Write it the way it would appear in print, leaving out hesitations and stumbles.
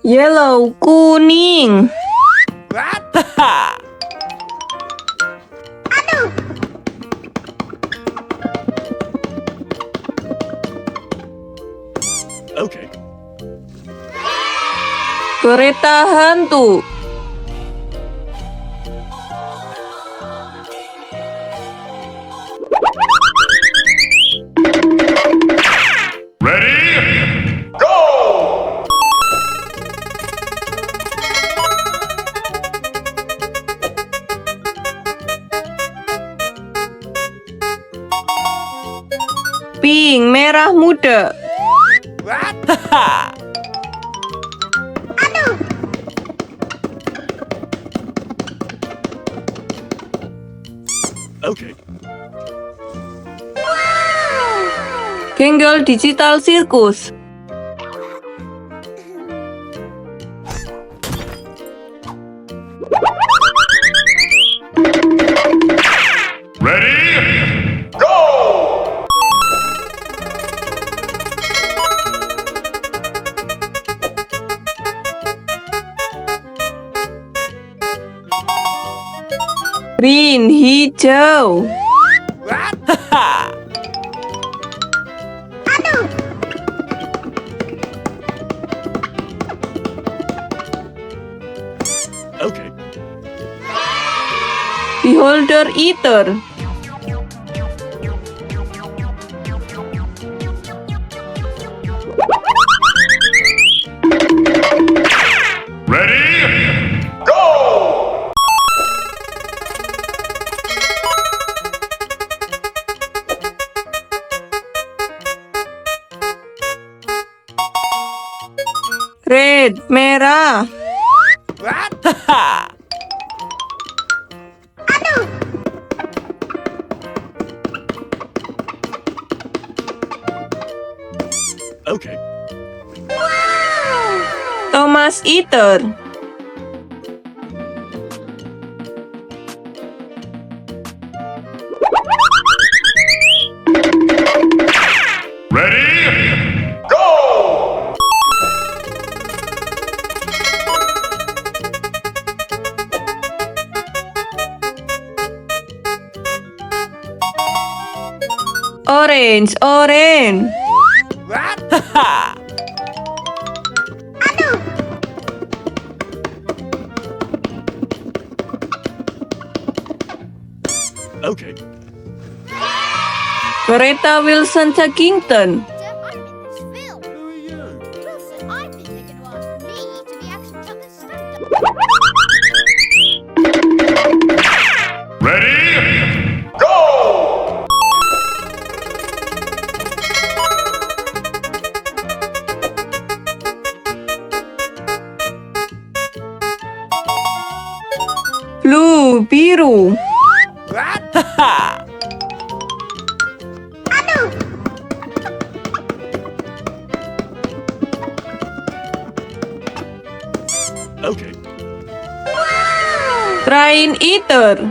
Yellow, kuning. Okay. Kereta hantu. Ready? Go! Pink, merah muda. Okay. Gangle digital circus. Ready? Go! Green, hijau. Okay. Beholder eater. Ready? Go! Red, merah. Okay. Thomas eater. Ready? Go! Orange, orange. Okay. Kereta Wilson Chuggington. I'm in this film. Who are you? Wilson, I've been thinking to ask me to be action chuggers stunt. Ready? Go! Blue, biru. Okay. Train eater.